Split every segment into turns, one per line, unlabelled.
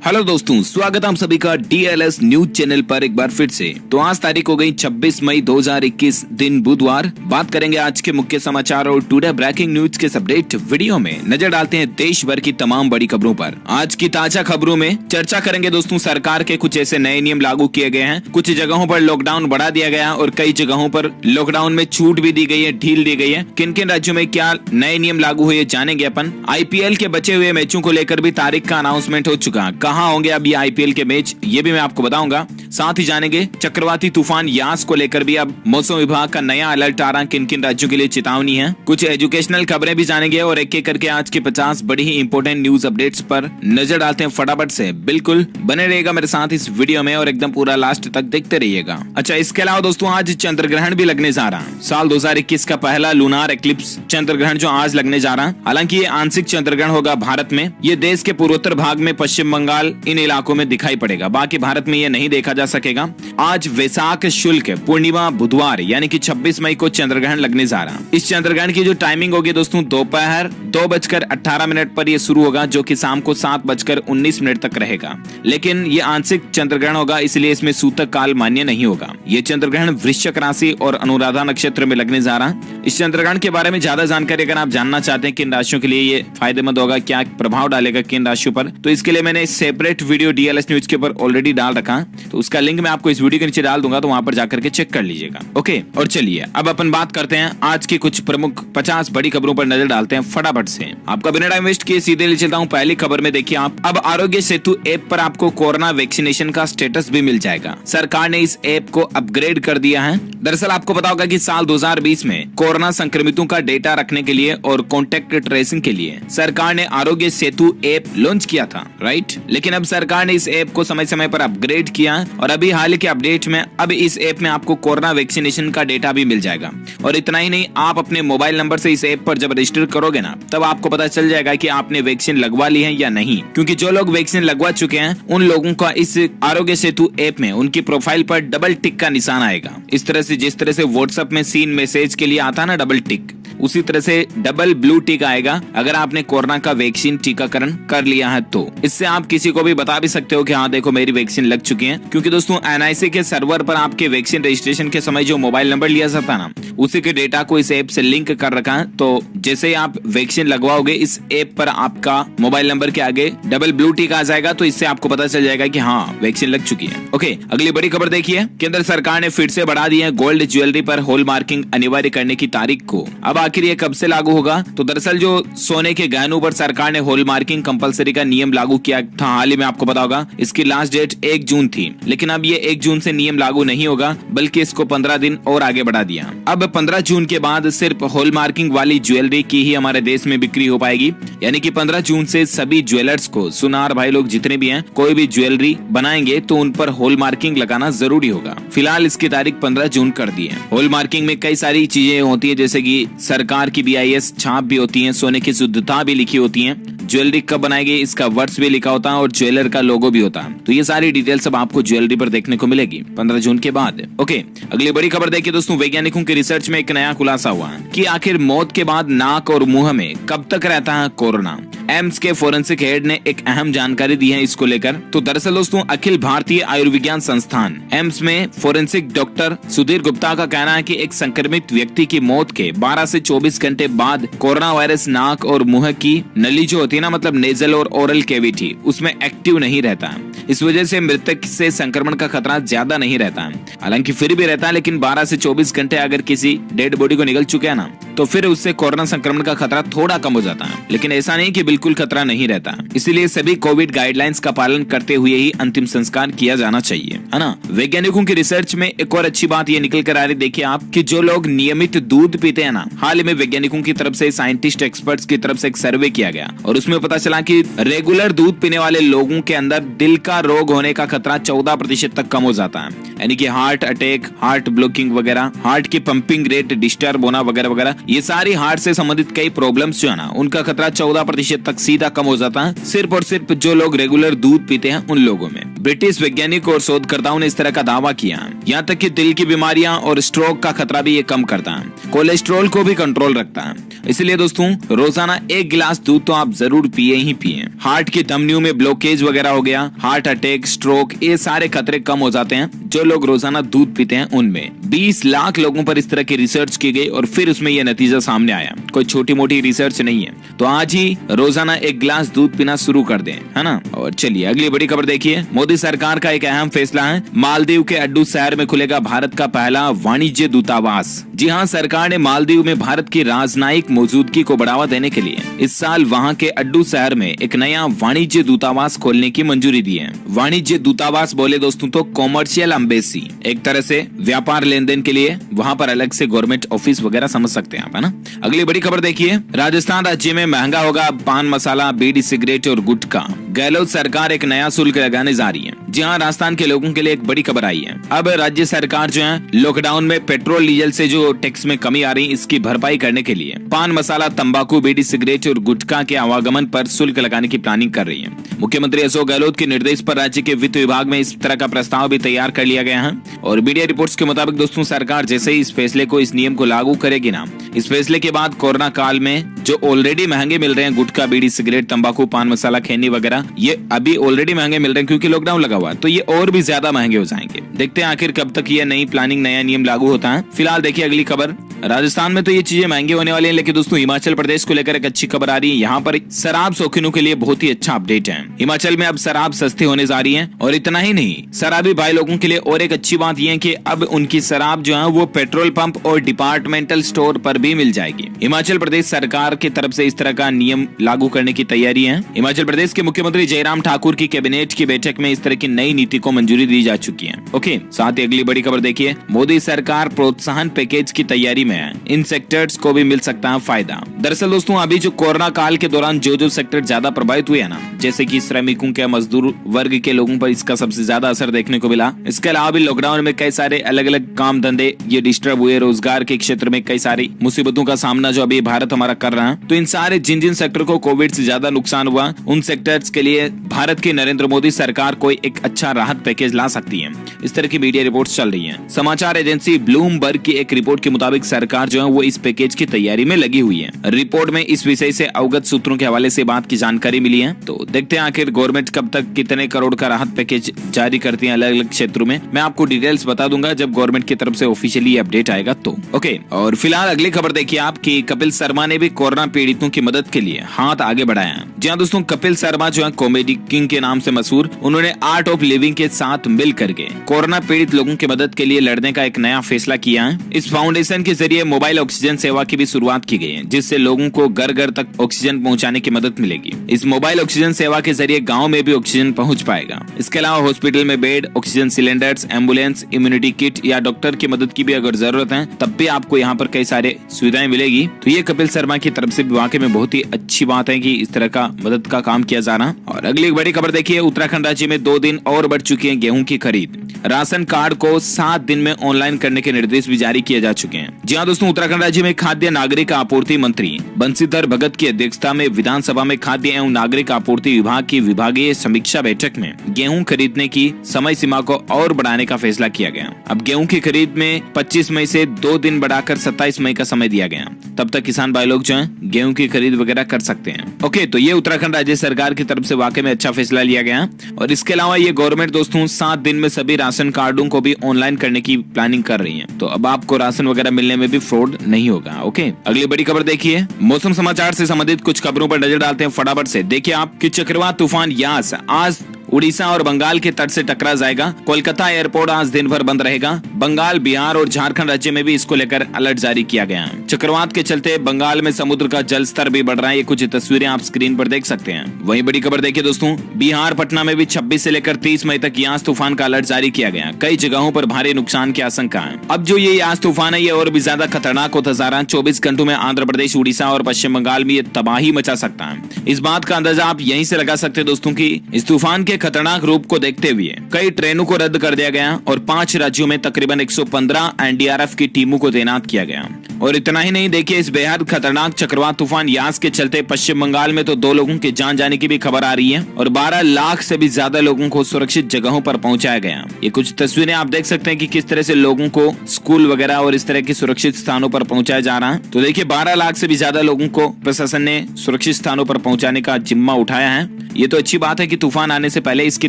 Hello दोस्तों, स्वागत है आप सभी का डीएलएस न्यूज चैनल पर एक बार फिर से। तो आज तारीख हो गई 26 मई 2021 दिन बुधवार। बात करेंगे आज के मुख्य समाचार और टुडे ब्रेकिंग न्यूज के अपडेट वीडियो में नजर डालते हैं देश भर की तमाम बड़ी खबरों पर। आज की ताजा खबरों में चर्चा करेंगे दोस्तों, सरकार के कुछ ऐसे नए नियम लागू किए गए हैं, कुछ जगहों पर लॉकडाउन बढ़ा दिया गया और कई जगहों पर लॉकडाउन में छूट भी दी गई है, ढील दी गई है। किन किन राज्यों में क्या नए नियम लागू हुए जानेंगे अपन। आईपीएल के बचे हुए मैचों को लेकर भी तारीख का अनाउंसमेंट हो चुका, कहां होंगे अब ये आईपीएल के मैच, ये भी मैं आपको बताऊंगा। साथ ही जानेंगे चक्रवाती तूफान यास को लेकर भी अब मौसम विभाग का नया अलर्ट आ रहा, किन किन राज्यों के लिए चेतावनी है। कुछ एजुकेशनल खबरें भी जानेंगे और एक एक करके आज के 50 बड़ी ही इंपोर्टेंट न्यूज अपडेट्स पर नजर डालते हैं फटाफट से। बिल्कुल बने रहिएगा मेरे साथ इस वीडियो में और एकदम पूरा लास्ट तक देखते रहिएगा। अच्छा, इसके अलावा दोस्तों आज चंद्र ग्रहण भी लगने जा रहा है। साल 2021 का पहला लूनार एक्लिप्स चंद्र ग्रहण जो आज लगने जा रहा है। हालांकि ये आंशिक चंद्र ग्रहण होगा भारत में। ये देश के पूर्वोत्तर भाग में, पश्चिम बंगाल, इन इलाकों में दिखाई पड़ेगा, बाकी भारत में ये नहीं देखा जा सकेगा। आज वैशाख शुल्क पूर्णिमा बुधवार यानी कि 26 मई को चंद्र ग्रहण लगने जा रहा। इस चंद्र ग्रहण की जो टाइमिंग होगी दोस्तों, दोपहर 2:18 पर ये शुरू होगा, जो कि शाम को 7:19 तक रहेगा। लेकिन ये आंशिक चंद्र ग्रहण होगा, इसलिए इसमें सूतक काल मान्य नहीं होगा। ये चंद्र ग्रहण वृश्चिक राशि और अनुराधा नक्षत्र में लगने जा रहा। इस चंद्र ग्रहण के बारे में ज्यादा जानकारी अगर आप जानना चाहते हैं किन राशियों के लिए ये फायदेमंद होगा, क्या प्रभाव डालेगा किन राशियों पर, तो इसके लिए मैंने सेपरेट वीडियो डीएलएस न्यूज के ऊपर ऑलरेडी डाल रखा, तो उसका लिंक मैं आपको इस वीडियो के नीचे डाल दूंगा, तो वहां पर जाकर के चेक कर लीजिएगा। ओके, और चलिए अब अपन बात करते हैं आज की कुछ प्रमुख 50 बड़ी खबरों पर नजर डालते हैं फटाफट से। आपका बिना टाइम वेस्ट किए सीधे ले चलता हूं पहली खबर में। देखिए आप, अब आरोग्य सेतु ऐप पर आपको कोरोना वैक्सीनेशन का स्टेटस भी मिल जाएगा। सरकार ने इस ऐप को अपग्रेड कर दिया है। दरअसल आपको पता होगा कि साल 2020 में कोरोना संक्रमितों का डेटा रखने के लिए और कॉन्टेक्ट ट्रेसिंग के लिए सरकार ने आरोग्य सेतु ऐप लॉन्च किया था, राइट। लेकिन अब सरकार ने इस ऐप को समय समय पर अपग्रेड किया और अभी हाल के अपडेट में अब इस ऐप में आपको कोरोना वैक्सीनेशन का डेटा भी मिल जाएगा। और इतना ही नहीं, आप अपने मोबाइल नंबर से इस ऐप पर जब रजिस्टर करोगे ना, तब आपको पता चल जाएगा कि आपने वैक्सीन लगवा ली है या नहीं। क्योंकि जो लोग वैक्सीन लगवा चुके हैं उन लोगों का इस आरोग्य सेतु ऐप में उनकी प्रोफाइल पर डबल टिक का निशान आएगा। इस तरह से, जिस तरह से व्हाट्सएप में सीन मैसेज के लिए आता है ना डबल टिक, उसी तरह से डबल ब्लू टिक आएगा अगर आपने कोरोना का वैक्सीन टीकाकरण कर लिया है। तो इससे आप किसी को भी बता भी सकते हो कि हाँ देखो मेरी वैक्सीन लग चुकी है। क्योंकि दोस्तों एनआईसी के सर्वर पर आपके वैक्सीन रजिस्ट्रेशन के समय जो मोबाइल नंबर लिया जाता है ना, उसी के डेटा को इस ऐप से लिंक कर रखा है। तो जैसे ही आप वैक्सीन लगवाओगे, इस ऐप पर आपका मोबाइल नंबर के आगे डबल ब्लू टिक आ जाएगा, तो इससे आपको पता चल जाएगा कि हाँ वैक्सीन लग चुकी है। ओके, अगली बड़ी खबर देखिए, केंद्र सरकार ने फिर से बढ़ा दी है गोल्ड ज्वेलरी पर हॉल मार्किंग अनिवार्य करने की तारीख को। अब आखिर ये कब से लागू होगा? तो दरअसल जो सोने के गहनों पर सरकार ने हॉल मार्किंग कंपलसरी का नियम लागू किया था हाल ही में, आपको पता होगा इसकी लास्ट डेट 1 जून थी। लेकिन अब ये 1 जून से नियम लागू नहीं होगा, बल्कि इसको 15 दिन और आगे बढ़ा दिया। अब 15 जून के बाद सिर्फ हॉल मार्किंग वाली ज्वेलरी की ही हमारे देश में बिक्री हो पाएगी। यानी कि 15 जून से सभी ज्वेलर्स को, सुनार भाई लोग जितने भी हैं, कोई भी ज्वेलरी बनाएंगे तो उन पर हॉल मार्किंग लगाना जरूरी होगा। फिलहाल इसकी तारीख 15 जून कर दी है। हॉल मार्किंग में कई सारी चीजें होती है, जैसे कि सरकार की BIS छाप भी होती है, सोने की शुद्धता भी लिखी होती है, ज्वेलरी कब बनाएगी इसका वर्ष भी लिखा होता है और ज्वेलर का लोगो भी होता है। तो ये सारी डिटेल सब आपको ज्वेलरी पर देखने को मिलेगी 15 जून के बाद। ओके, अगली बड़ी खबर देखिए दोस्तों, वैज्ञानिकों की रिसर्च में एक नया खुलासा हुआ है कि आखिर मौत के बाद नाक और मुंह में कब तक रहता है कोरोना। एम्स के फोरेंसिक हेड ने एक अहम जानकारी दी है इसको लेकर। तो दरअसल दोस्तों, अखिल भारतीय आयुर्विज्ञान संस्थान एम्स में फोरेंसिक डॉक्टर सुधीर गुप्ता का कहना है कि एक संक्रमित व्यक्ति की मौत के 12 से 24 घंटे बाद कोरोना वायरस नाक और मुंह की नली जो होती है ना, मतलब नेजल और ओरल कैविटी, उसमें एक्टिव नहीं रहता है। इस वजह से मृतक से संक्रमण का खतरा ज्यादा नहीं रहता है। हालांकि फिर भी रहता है, लेकिन 12 से 24 घंटे अगर किसी डेड बॉडी को निकल चुके हैं ना, तो फिर उससे कोरोना संक्रमण का खतरा थोड़ा कम हो जाता है। लेकिन ऐसा नहीं कि बिल्कुल खतरा नहीं रहता। इसीलिए सभी कोविड गाइडलाइंस का पालन करते हुए ही अंतिम संस्कार किया जाना चाहिए, है ना। वैज्ञानिकों की रिसर्च में एक और अच्छी बात ये निकल कर आ रही, देखिए आप, कि जो लोग नियमित दूध पीते हैं ना, हाल ही में वैज्ञानिकों की तरफ से, साइंटिस्ट एक्सपर्ट्स की तरफ से एक सर्वे किया गया और उसमें पता चला कि रेगुलर दूध पीने वाले लोगों के अंदर दिल का रोग होने का खतरा 14% तक कम हो जाता है। यानी कि हार्ट अटैक, हार्ट ब्लॉकिंग वगैरह, हार्ट की पंपिंग रेट डिस्टर्ब होना वगैरह वगैरह, ये सारी हार्ट से संबंधित कई प्रॉब्लम्स जो है ना, उनका खतरा 14% तक सीधा कम हो जाता है, सिर्फ और सिर्फ जो लोग रेगुलर दूध पीते हैं उन लोगों में। ब्रिटिश वैज्ञानिक और शोधकर्ताओं ने इस तरह का दावा किया। यहाँ तक कि दिल की बीमारियां और स्ट्रोक का खतरा भी ये कम करता है, कोलेस्ट्रॉल को भी कंट्रोल रखता है। इसलिए दोस्तों रोजाना 1 गिलास दूध तो आप जरूर पिए ही पिए। हार्ट की धमनियों में ब्लॉकेज वगैरह हो गया, हार्ट अटैक, स्ट्रोक, ये सारे खतरे कम हो जाते हैं जो लोग रोजाना दूध पीते हैं उनमें। 20 लाख लोगों पर इस तरह की रिसर्च की गई और फिर उसमें यह नतीजा सामने आया। कोई छोटी मोटी रिसर्च नहीं है। तो आज ही रोजाना 1 गिलास दूध पीना शुरू कर दें, है ना। और चलिए अगली बड़ी खबर देखिए। मोदी सरकार का एक अहम फैसला है, मालदीव के अड्डू शहर में खुलेगा भारत का पहला वाणिज्य दूतावास। जी हाँ, सरकार ने मालदीव में भारत की राजनयिक मौजूदगी को बढ़ावा देने के लिए इस साल वहां के अड्डू शहर में एक नया वाणिज्य दूतावास खोलने की मंजूरी दी है। वाणिज्य दूतावास बोले दोस्तों तो कॉमर्शियल एम्बेसी, एक तरह से व्यापार लेन देन के लिए वहां पर अलग से गवर्नमेंट ऑफिस वगैरह समझ सकते हैं आप, है ना। अगली बड़ी खबर देखिए। राजस्थान राज्य में महंगा होगा पान मसाला, बीड़ी, सिगरेट और गुटखा। गहलोत सरकार एक नया शुल्क लगाने जा रही है। जी हाँ, राजस्थान के लोगों के लिए एक बड़ी खबर आई है। अब राज्य सरकार जो है लॉकडाउन में पेट्रोल डीजल से जो टैक्स में कमी आ रही है इसकी भरपाई करने के लिए पान मसाला, तंबाकू, बीड़ी, सिगरेट और गुटखा के आवागमन पर शुल्क लगाने की प्लानिंग कर रही है। मुख्यमंत्री अशोक गहलोत के निर्देश पर राज्य के वित्त विभाग में इस तरह का प्रस्ताव भी तैयार कर लिया गया है। और मीडिया रिपोर्ट्स के मुताबिक दोस्तों सरकार जैसे ही इस फैसले को, इस नियम को लागू करेगी ना, इस फैसले के बाद कोरोना काल में जो ऑलरेडी महंगे मिल रहे हैं गुटखा, बीड़ी, सिगरेट, तंबाकू, पान मसाला, खैनी वगैरह, ये अभी ऑलरेडी महंगे मिल रहे हैं क्योंकि लॉकडाउन लगा हुआ है, तो ये और भी ज्यादा महंगे हो जाएंगे। देखते हैं आखिर कब तक ये नई प्लानिंग, नया नियम लागू होता है। फिलहाल देखिए अगली खबर। राजस्थान में तो ये चीजें महंगी होने वाली हैं, लेकिन दोस्तों हिमाचल प्रदेश को लेकर एक अच्छी खबर आ रही है। यहाँ पर शराब शौकीनों के लिए बहुत ही अच्छा अपडेट है। हिमाचल में अब शराब सस्ती होने जा रही है और इतना ही नहीं, शराबी भाई लोगों के लिए और एक अच्छी बात यह है कि अब उनकी शराब जो है वो पेट्रोल पंप और डिपार्टमेंटल स्टोर पर भी मिल जाएगी। हिमाचल प्रदेश सरकार की तरफ से इस तरह का नियम लागू करने की तैयारी है। हिमाचल प्रदेश के मुख्यमंत्री जयराम ठाकुर की कैबिनेट की बैठक में इस तरह की नई नीति को मंजूरी दी जा चुकी है। ओके, साथ ही अगली बड़ी खबर देखिए। मोदी सरकार प्रोत्साहन पैकेज की तैयारी में है, इन सेक्टर्स को भी मिल सकता है फायदा। दरअसल दोस्तों अभी जो कोरोना काल के दौरान जो सेक्टर ज्यादा प्रभावित हुए हैं ना, जैसे कि श्रमिकों के, मजदूर वर्ग के लोगों पर इसका सबसे ज्यादा असर देखने को मिला। इसके अलावा भी लॉकडाउन में कई सारे अलग अलग काम धंधे ये डिस्टर्ब हुए, रोजगार के क्षेत्र में कई सारी मुसीबतों का सामना जो अभी भारत हमारा कर रहा है। तो इन सारे जिन जिन सेक्टर को कोविड से ज्यादा नुकसान हुआ, उन सेक्टर्स के लिए भारत की नरेंद्र मोदी सरकार कोई एक अच्छा राहत पैकेज ला सकती है। इस तरह की मीडिया रिपोर्ट्स चल रही हैं। समाचार एजेंसी ब्लूमबर्ग की एक रिपोर्ट के मुताबिक सरकार जो है वो इस पैकेज की तैयारी में लगी हुई है। रिपोर्ट में इस विषय से अवगत सूत्रों के हवाले से बात की जानकारी मिली है। तो देखते हैं आखिर गवर्नमेंट कब तक कितने करोड़ का राहत पैकेज जारी करती है अलग अलग क्षेत्रों में। मैं आपको डिटेल्स बता दूंगा जब गवर्नमेंट की तरफ से ऑफिशियली अपडेट आएगा तो। ओके, और फिलहाल अगली खबर देखिए आप कि कपिल शर्मा ने भी कोरोना पीड़ितों की मदद के लिए हाथ आगे बढ़ाया है। जी हाँ दोस्तों, कपिल शर्मा जो है कॉमेडी किंग के नाम से मशहूर, उन्होंने आर्ट ऑफ लिविंग के साथ मिल करके कोरोना पीड़ित लोगों की मदद के लिए लड़ने का एक नया फैसला किया है। इस फाउंडेशन के जरिए मोबाइल ऑक्सीजन सेवा की भी शुरुआत की गई है, जिससे लोगों को घर घर तक ऑक्सीजन पहुंचाने की मदद मिलेगी। इस मोबाइल ऑक्सीजन सेवा के जरिए गांव में भी ऑक्सीजन पहुंच पाएगा। इसके अलावा हॉस्पिटल में bed, oxygen cylinders, ambulance, immunity kit या डॉक्टर की मदद की भी अगर जरूरत है तब भी आपको यहाँ पर कई सारे सुविधाएं मिलेगी। तो ये कपिल शर्मा की तरफ से वाकई में बहुत ही अच्छी बात है कि इस तरह का मदद का काम किया जा रहा। और अगली बड़ी खबर देखिए, उत्तराखंड राज्य में 2 दिन और बढ़ चुकी है गेहूं की खरीद। राशन कार्ड को 7 दिन में ऑनलाइन करने के निर्देश भी जारी किए जा चुके हैं। जी हाँ दोस्तों, उत्तराखंड राज्य में खाद्य नागरिक आपूर्ति मंत्री बंशीधर भगत की अध्यक्षता में विधानसभा में खाद्य एवं नागरिक आपूर्ति विभाग की विभागीय समीक्षा बैठक में गेहूं खरीदने की समय सीमा को और बढ़ाने का फैसला किया गया। अब गेहूं की खरीद में 25 मई से 2 दिन बढ़ाकर 27 मई का समय दिया गया। तब तक किसान भाई लोग जो है गेहूं की खरीद वगैरह कर सकते हैं। ओके, तो ये उत्तराखंड राज्य सरकार की तरफ से वाकई में अच्छा फैसला लिया गया। और इसके अलावा ये गवर्नमेंट दोस्तों 7 दिन में सभी राशन कार्डों को भी ऑनलाइन करने की प्लानिंग कर रही है। तो अब आपको राशन वगैरह मिलने में भी फ्रॉड नहीं होगा। ओके, अगली बड़ी खबर देखिए। मौसम समाचार से संबंधित कुछ खबरों पर नजर डालते हैं फटाफट से। देखिए आप कि चक्रवात तूफान यास आज उड़ीसा और बंगाल के तट से टकरा जाएगा। कोलकाता एयरपोर्ट आज दिन भर बंद रहेगा। बंगाल, बिहार और झारखंड राज्य में भी इसको लेकर अलर्ट जारी किया गया है। चक्रवात के चलते बंगाल में समुद्र का जल स्तर भी बढ़ रहा है। ये कुछ तस्वीरें आप स्क्रीन पर देख सकते हैं। वहीं बड़ी खबर देखिए दोस्तों, बिहार पटना में भी 26 से लेकर 30 मई तक यास तूफान का अलर्ट जारी किया गया। कई जगहों पर भारी नुकसान की आशंका है। अब जो ये यास तूफान है ये और भी ज्यादा खतरनाक होता जा रहा है। 24 घंटों में आंध्र प्रदेश, उड़ीसा और पश्चिम बंगाल में ये तबाही मचा सकता है। इस बात का अंदाजा आप यहीं से लगा सकते हैं दोस्तों की इस तूफान के खतरनाक रूप को देखते हुए कई ट्रेनों को रद्द कर दिया गया और 5 राज्यों में तकरीबन 115 एनडीआरएफ की टीमों को तैनात किया गया। और इतना ही नहीं, देखिए इस बेहद खतरनाक चक्रवात तूफान यास के चलते पश्चिम बंगाल में तो 2 लोगों के जान जाने की भी खबर आ रही है और 12 लाख से भी ज्यादा लोगों को सुरक्षित जगहों पर पहुंचाया गया। ये कुछ तस्वीरें आप देख सकते हैं कि किस तरह से लोगों को स्कूल वगैरह और इस तरह के सुरक्षित स्थानों पर पहुंचाया जा रहा है। तो देखिए 12 लाख से भी ज्यादा लोगों को प्रशासन ने सुरक्षित स्थानों पर पहुंचाने का जिम्मा उठाया है। ये तो अच्छी बात है कि तूफान आने से पहले इसकी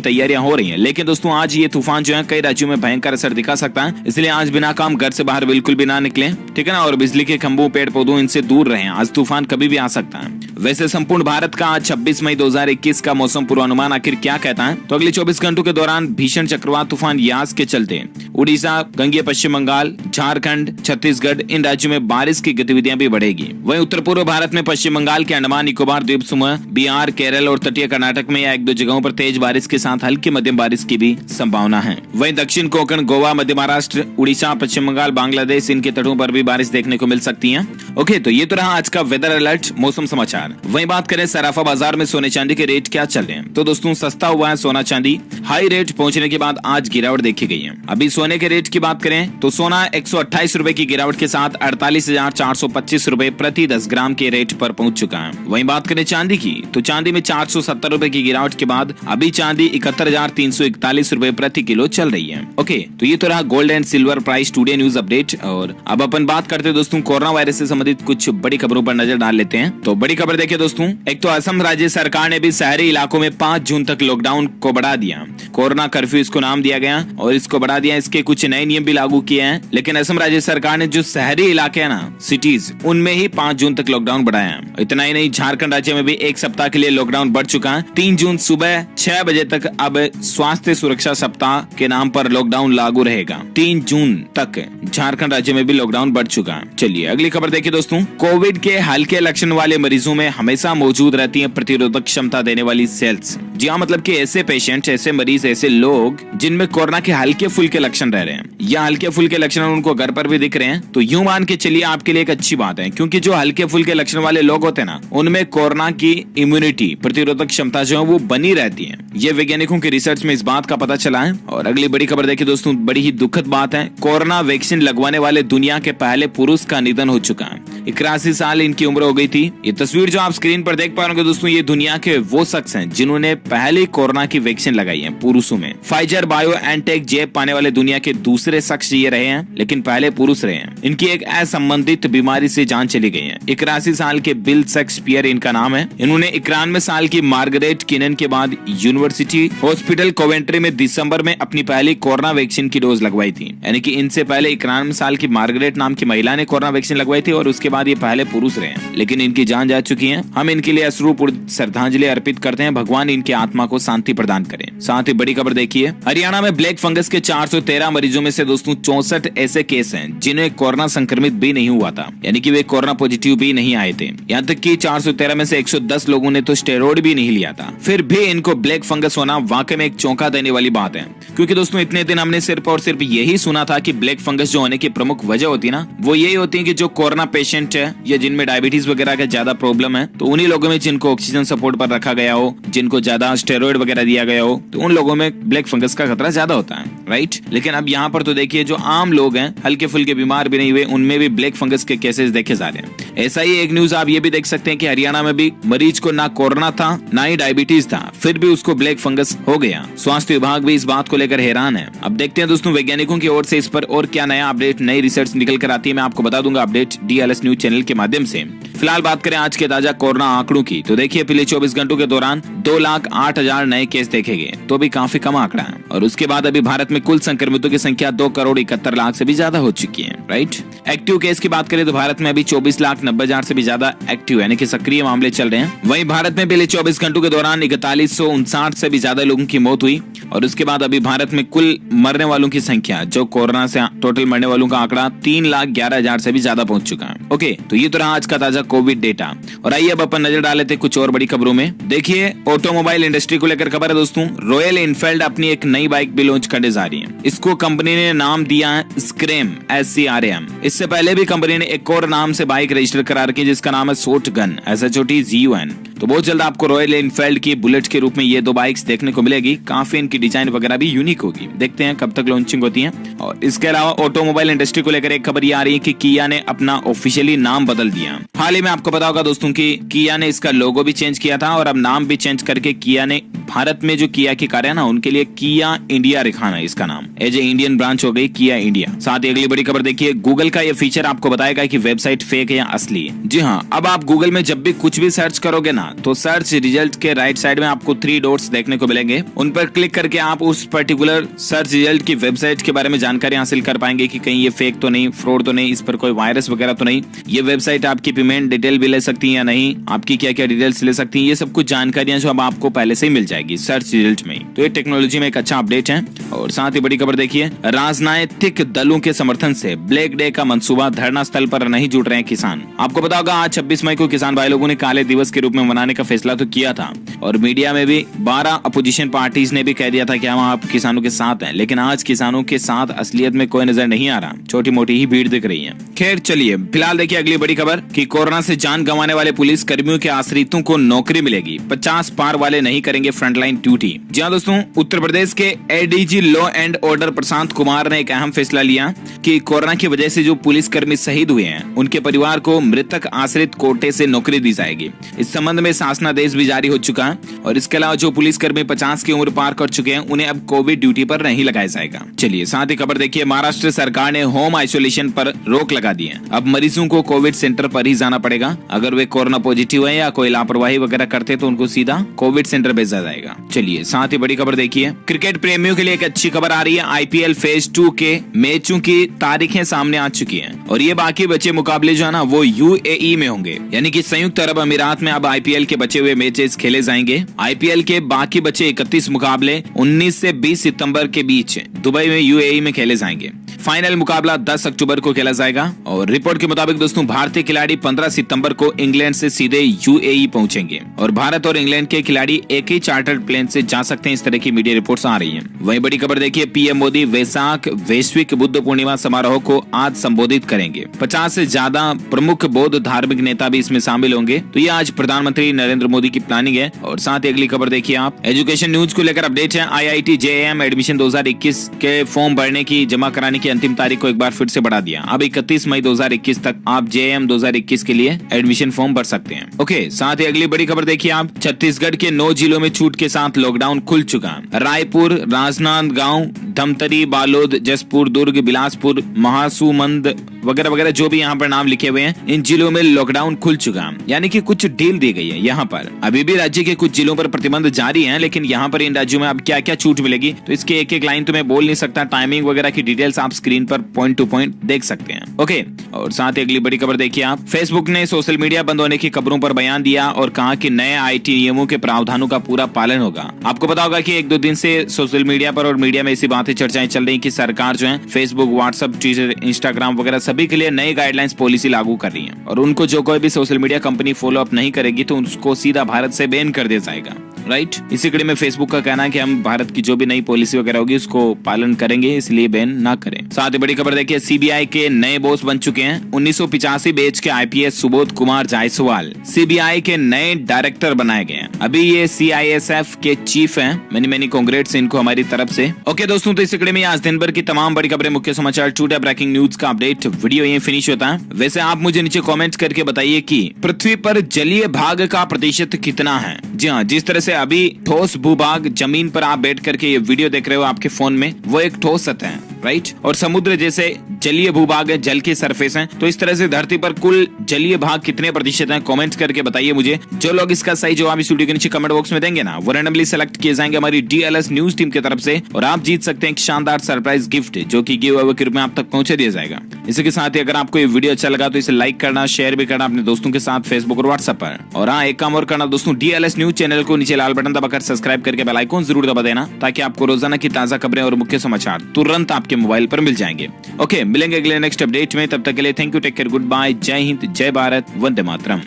तैयारियां हो रही हैं। लेकिन दोस्तों आज ये तूफान जो है कई राज्यों में भयंकर असर दिखा सकता है, इसलिए आज बिना काम घर से बाहर बिल्कुल भी ना निकलें, ठीक है ना। और बिजली के खंभों, पेड़ पौधों इनसे दूर रहें। आज तूफान कभी भी आ सकता है। वैसे संपूर्ण भारत का आज 26 मई 2021 का मौसम पूर्वानुमान आखिर क्या कहता है, तो अगले 24 घंटों के दौरान भीषण चक्रवात तूफान यास के चलते उड़ीसा, गंगेय पश्चिम बंगाल, झारखंड, छत्तीसगढ़ इन राज्यों में बारिश की गतिविधियां भी बढ़ेगी। वहीं उत्तर पूर्व भारत में पश्चिम बंगाल के अंडमान निकोबार द्वीप समूह, बिहार, केरल और तटीय कर्नाटक में या 1-2 जगहों पर तेज बारिश के साथ हल्की मध्यम बारिश की भी संभावना है। वहीं दक्षिण कोंकण, गोवा, मध्य महाराष्ट्र, उड़ीसा, पश्चिम बंगाल, बांग्लादेश इनके तटों पर भी बारिश देखने को मिल सकती है। ओके, तो ये तो रहा आज का वेदर अलर्ट, मौसम समाचार। वहीं बात करें सराफा बाजार में सोने चांदी के रेट क्या चल रहे हैं, तो दोस्तों सस्ता हुआ है सोना चांदी। हाई रेट पहुंचने के बाद आज गिरावट देखी गई है। अभी सोने के रेट की बात करें तो सोना 128 रुपए की गिरावट के साथ 48,425 रुपए प्रति 10 ग्राम के रेट पर पहुंच चुका है। वहीं बात करें चांदी की तो चांदी में 470 रुपए की गिरावट के बाद अभी चांदी 71,341 रुपए प्रति किलो चल रही है। ओके, तो ये तो रहा gold and silver price today news update. और अब अपन बात करते हैं दोस्तों कोरोना वायरस से संबंधित कुछ बड़ी खबरों पर नजर डाल लेते हैं। तो बड़ी खबर देखिए दोस्तों, एक तो असम राज्य सरकार ने भी शहरी इलाकों में 5 जून तक लॉकडाउन को बढ़ा दिया। कोरोना कर्फ्यू इसको नाम दिया गया और इसको बढ़ा दिया। इसके कुछ नए नियम भी लागू किए हैं, लेकिन असम राज्य सरकार ने जो शहरी इलाके है ना, सिटीज, उनमें ही 5 जून तक लॉकडाउन बढ़ाया है। इतना ही नहीं, झारखंड राज्य में भी 1 सप्ताह के लिए लॉकडाउन बढ़ चुका है। 3 जून सुबह 6 बजे तक अब स्वास्थ्य सुरक्षा सप्ताह के नाम पर लॉकडाउन लागू रहेगा। 3 जून तक झारखंड राज्य में भी लॉकडाउन बढ़ चुका है। चलिए अगली खबर देखिए दोस्तों, कोविड के हल्के लक्षण वाले मरीजों में हमेशा मौजूद रहती है प्रतिरोधक क्षमता देने वाली सेल्स। जी हाँ, मतलब कि ऐसे पेशेंट, ऐसे मरीज, ऐसे लोग जिनमें कोरोना के हल्के फुल्के लक्षण रह रहे हैं या हल्के फुल्के लक्षण उनको घर पर भी दिख रहे हैं, तो यूं मान के चलिए आपके लिए एक अच्छी बात है, क्योंकि जो हल्के फुल्के लक्षण वाले लोग होते हैं ना, उनमें कोरोना की इम्यूनिटी, प्रतिरोधक क्षमता जो है वो बनी रहती है। ये वैज्ञानिकों की रिसर्च में इस बात का पता चला है। और अगली बड़ी खबर देखिए दोस्तों, बड़ी ही दुखद बात है, कोरोना वैक्सीन लगवाने वाले दुनिया के पहले पुरुष का निधन हो चुका है। 81 साल इनकी उम्र हो गई थी। ये तस्वीर जो आप स्क्रीन पर देख पा रहे होंगे दोस्तों, ये दुनिया के वो शख्स हैं जिन्होंने पहले कोरोना की वैक्सीन लगाई है पुरुषों में। फाइजर बायोएनटेक जैब पाने वाले दुनिया के दूसरे शख्स ये रहे हैं, लेकिन पहले पुरुष रहे हैं। इनकी एक असंबंधित बीमारी से जान चली गई है। 81 साल के बिल शेक्सपियर इनका नाम है। इन्होंने 91 साल की मार्गरेट किनन के बाद यूनिवर्सिटी हॉस्पिटल कोवेंट्री में दिसंबर में अपनी पहली कोरोना वैक्सीन की डोज लगवाई थी। यानी कि इनसे पहले 91 साल की मार्गरेट नाम की महिला ने कोरोना वैक्सीन लगवाई थी और उसके बाद ये पहले पुरुष रहे हैं, लेकिन इनकी जान जा चुकी है। हम इनके लिए अश्रुपूर्ण श्रद्धांजलि अर्पित करते हैं। भगवान इनकी आत्मा को शांति प्रदान करें। साथ ही बड़ी खबर देखिए, हरियाणा में ब्लैक फंगस के 413 मरीजों में से दोस्तों 64 ऐसे केस हैं जिन्हें कोरोना संक्रमित भी नहीं हुआ था, यानी कि वे कोरोना पॉजिटिव भी नहीं आए थे। यहाँ तक कि 413 में से 110 लोगों ने तो स्टेरॉइड भी नहीं लिया था, फिर भी इनको ब्लैक फंगस होना वाकई में एक चौंका देने वाली बात है। क्योंकि दोस्तों इतने दिन हमने सिर्फ और सिर्फ यही सुना था कि ब्लैक फंगस जो होने की प्रमुख वजह होती है ना, वो यही होती है कि जो कोरोना पेशेंट है या जिनमें डायबिटीज वगैरह का ज्यादा प्रॉब्लम है, तो उन्हीं लोगों में जिनको ऑक्सीजन सपोर्ट पर रखा गया हो, जिनको ज्यादा स्टेरॉइड वगैरह दिया गया हो, तो उन लोगों में ब्लैक फंगस का खतरा ज्यादा होता है, राइट। लेकिन अब यहाँ पर तो देखिए जो आम लोग हैं, हल्के फुल्के बीमार भी नहीं हुए, उनमें भी ब्लैक फंगस के केसेस देखे जा रहे हैं। ऐसा ही एक न्यूज आप ये भी देख सकते हैं कि हरियाणा में भी मरीज को ना कोरोना था ना ही डायबिटीज था, फिर भी उसको ब्लैक फंगस हो गया। स्वास्थ्य विभाग भी इस बात को लेकर हैरान है। अब देखते हैं दोस्तों वैज्ञानिकों की ओर से इस पर और क्या नया अपडेट, नई रिसर्च निकल कर आती है, मैं आपको बता दूंगा अपडेट DLS न्यूज चैनल के माध्यम से। फिलहाल बात करें आज के ताजा कोरोना आंकड़ों की, तो देखिए पिछले 24 घंटों के दौरान 2,08,000 नए केस देखे गए, तो भी काफी कम आंकड़ा है। और उसके बाद अभी भारत में कुल संक्रमितों की संख्या 2,71,00,000 से भी ज्यादा हो चुकी है, राइट। एक्टिव केस की बात करें तो भारत में अभी 24,90,000 से भी ज्यादा एक्टिव यानी कि सक्रिय मामले चल रहे हैं। वहीं भारत में पिछले 24 घंटों के दौरान 4159 से भी ज्यादा लोगों की मौत हुई। और उसके बाद अभी भारत में कुल मरने वालों की संख्या, जो कोरोना से टोटल मरने वालों का आंकड़ा 3,11,000 से भी ज्यादा पहुंच चुका है। ओके, तो ये तो रहा आज का ताजा कोविड डेटा। और आइए अब अपन नजर डाले थे कुछ और बड़ी खबरों में। देखिए ऑटोमोबाइल इंडस्ट्री को लेकर खबर है दोस्तों, रॉयल एनफील्ड अपनी एक नई बाइक भी लॉन्च करने जा रही है। इसको कंपनी ने नाम दिया है स्क्रैम, SCRAM। इससे पहले भी कंपनी ने एक और नाम से बाइक रजिस्टर करा रखी है जिसका नाम है शॉटगन, SHOTGUN। तो बहुत जल्द आपको रॉयल एनफील्ड की बुलेट के रूप में ये दो बाइक्स देखने को मिलेगी। काफी इनकी डिजाइन वगैरह भी यूनिक होगी, देखते हैं कब तक लॉन्चिंग होती है। और इसके अलावा ऑटोमोबाइल इंडस्ट्री को लेकर एक खबर ये आ रही है कि किया ने अपना ऑफिशियली नाम बदल दिया। हाल ही में आपको पता होगा दोस्तों कि किया ने इसका लोगो भी चेंज किया था और अब नाम भी चेंज करके किया ने भारत में जो किया की कार है ना उनके लिए किया इंडिया रखा है इसका नाम, एज ए इंडियन ब्रांच हो गई किया इंडिया। साथ ही अगली बड़ी खबर देखिए, गूगल का ये फीचर आपको बताएगा कि वेबसाइट फेक है या असली है। जी हाँ, अब आप गूगल में जब भी कुछ भी सर्च करोगे ना तो सर्च रिजल्ट के राइट साइड में आपको 3 डॉट्स देखने को मिलेंगे। उन पर क्लिक करके आप उस पर्टिकुलर सर्च रिजल्ट की वेबसाइट के बारे में जानकारी हासिल कर पाएंगे कि कहीं ये फेक तो नहीं, फ्रॉड तो नहीं, इस पर कोई वायरस वगैरह तो नहीं, ये वेबसाइट आपकी पेमेंट डिटेल भी ले सकती है या नहीं, आपकी क्या क्या डिटेल्स ले सकती है, ये सब कुछ जानकारियां जो अब आपको पहले से ही मिल जाएगी सर्च रिजल्ट में। तो ये टेक्नोलॉजी में एक अच्छा अपडेट है। और साथ ही बड़ी खबर देखिए, राजनीतिक दलों के समर्थन से ब्लैक डे का मंसूबा, धरना स्थल पर नहीं जुट रहे किसान। आपको पता होगा आज 26 मई को किसान भाई लोगों ने काले दिवस के रूप में मनाने का फैसला तो किया था और मीडिया में भी 12 अपोजिशन पार्टीज ने भी कह दिया था कि हम आप किसानों के साथ हैं, लेकिन आज किसानों के साथ असलियत में कोई नजर नहीं आ रहा, छोटी मोटी ही भीड़ दिख रही है। खैर चलिए, फिलहाल देखिए अगली बड़ी खबर कि कोरोना से जान गंवाने वाले पुलिस कर्मियों के आश्रितों को नौकरी मिलेगी, 50 पार वाले नहीं करेंगे फ्रंटलाइन ड्यूटी। जी हाँ दोस्तों, उत्तर प्रदेश के ADG law and order Prashant Kumar ने एक अहम फैसला लिया कि कोरोना की वजह से जो पुलिस कर्मी शहीद हुए हैं उनके परिवार को मृतक आश्रित कोटे से नौकरी दी जाएगी। इस संबंध में शासनादेश भी जारी हो चुका है और इसके अलावा जो पुलिसकर्मी 50 की उम्र पार कर चुके हैं उन्हें अब कोविड ड्यूटी पर नहीं लगाया जाएगा। चलिए साथ ही खबर देखिए, महाराष्ट्र सरकार ने होम आइसोलेशन पर रोक लगा दी है। अब मरीजों को कोविड सेंटर पर ही जाना पड़ेगा। अगर वे कोरोना पॉजिटिव है या कोई लापरवाही वगैरह करते तो उनको सीधा कोविड सेंटर भेजा जाएगा। चलिए साथ ही बड़ी खबर देखिए, क्रिकेट प्रेमियों के लिए एक अच्छी खबर आ रही है। IPL फेज 2 के मैचों की तारीखें सामने आ चुकी हैं और ये बाकी बचे मुकाबले जो है ना वो UAE में होंगे, यानी कि संयुक्त अरब अमीरात में अब IPL के बचे हुए मैचेस खेले जाएंगे। IPL के बाकी बचे 31 मुकाबले 19 से 20 सितंबर के बीच दुबई में UAE में खेले जाएंगे। फाइनल मुकाबला 10 अक्टूबर को खेला जाएगा और रिपोर्ट के मुताबिक दोस्तों भारतीय खिलाड़ी 15 सितंबर को इंग्लैंड से सीधे UAE पहुंचेंगे और भारत और इंग्लैंड के खिलाड़ी एक ही चार्टर्ड प्लेन से जा सकते हैं, इस तरह की मीडिया रिपोर्ट्स आ रही हैं। वहीं बड़ी खबर देखिए, PM मोदी वैशाख वैश्विक बुद्ध पूर्णिमा समारोह को आज संबोधित करेंगे। 50 से ज्यादा प्रमुख बौद्ध धार्मिक नेता भी इसमें शामिल होंगे। तो ये आज प्रधानमंत्री नरेंद्र मोदी की प्लानिंग है। और साथ ही अगली खबर देखिए आप, एजुकेशन न्यूज को लेकर अपडेट है। IIT JAM एडमिशन 2021 के फॉर्म भरने की जमा कराने की अंतिम तारीख को एक बार फिर से बढ़ा दिया। अब 31 मई 2021 तक आप JAM 2021 के लिए एडमिशन फॉर्म भर सकते हैं। ओके, साथ ही अगली बड़ी खबर देखिए आप, छत्तीसगढ़ के 9 जिलों में छूट के साथ लॉकडाउन खुल चुका। रायपुर, राजनांदगांव, धमतरी, बालोद, जसपुर, दुर्ग, बिलासपुर, महासुमंद वगैरह वगैरह जो भी यहाँ पर नाम लिखे हुए हैं, इन जिलों में लॉकडाउन खुल चुका, यानी कि कुछ ढील दी गई है। यहाँ पर अभी भी राज्य के कुछ जिलों पर प्रतिबंध जारी है, लेकिन यहाँ पर इन राज्यों में अब क्या क्या छूट मिलेगी तो इसके एक एक लाइन तो मैं बोल नहीं सकता। टाइमिंग वगैरह की डिटेल्स आप स्क्रीन पर पॉइंट टू पॉइंट देख सकते हैं। ओके, और साथ ही अगली बड़ी खबर देखिए आप, फेसबुक ने सोशल मीडिया बंद होने की खबरों पर बयान दिया और कहा कि नए IT नियमों के प्रावधानों का पूरा पालन होगा। आपको पता होगा कि 1-2 दिन से सोशल मीडिया पर और मीडिया में ऐसी बातें चर्चाएं चल रही कि सरकार जो है फेसबुक, व्हाट्सएप, ट्विटर, इंस्टाग्राम वगैरह सभी के लिए नई गाइडलाइंस पॉलिसी लागू कर रही है और उनको जो कोई भी social media company follow up नहीं करेगी तो उसको सीधा भारत से बैन कर दिया जाएगा। राइट, इसी कड़ी में फेसबुक का कहना है कि हम भारत की जो भी नई पॉलिसी वगैरह होगी उसको पालन करेंगे, इसलिए बैन ना करें। साथ ही बड़ी खबर देखिए, CBI के नए बॉस बन चुके हैं। 1985 बैच के IPS सुबोध कुमार जायसवाल CBI के नए डायरेक्टर बनाए गए हैं। अभी ये CISF के चीफ हैं। मेनी कांग्रेट्स इनको हमारी तरफ से। ओके दोस्तों, तो इसी कड़ी में आज दिन भर की तमाम बड़ी खबरें, मुख्य समाचार, टुडे ब्रेकिंग न्यूज का अपडेट वीडियो ये फिनिश होता है। वैसे आप मुझे नीचे कमेंट करके बताइए कि पृथ्वी पर जलीय भाग का प्रतिशत कितना है। जी हाँ, जिस तरह से अभी ठोस भूभाग जमीन पर आप बैठ करके ये वीडियो देख रहे हो आपके फोन में, वो एक ठोस सतह है। राइट, और समुद्र जैसे जलीय भूभाग है, जल के सरफेस है। तो इस तरह से धरती पर कुल जलीय भाग कितने प्रतिशत है, कमेंट करके बताइए मुझे। जो लोग इसका सही जवाब इस वीडियो के नीचे कमेंट बॉक्स में देंगे ना, वो रैंडमली सेलेक्ट किए जाएंगे हमारी DLS न्यूज टीम की तरफ से और आप जीत सकते हैं एक शानदार सरप्राइज गिफ्ट जो कि गिव अवे के रूप में आप तक पहुंचा दिया जाएगा। इसी के साथ ही अगर आपको ये वीडियो अच्छा लगा तो इसे लाइक करना, शेयर भी करना अपने दोस्तों के साथ फेसबुक और व्हाट्सएप पर। और हाँ, एक काम और करना दोस्तों, DLS न्यूज चैनल को नीचे लाल बटन दबाकर सब्सक्राइब करके बेल आइकन जरूर दबा देना ताकि आपको रोजाना की ताजा खबरें और मुख्य समाचार तुरंत आपके मोबाइल पर मिल जाएंगे। ओके, मिलेंगे अगले नेक्स्ट अपडेट में, तब तक के लिए thank you, take care, good bye, जय हिंद, जय भारत, वंदे मातरम।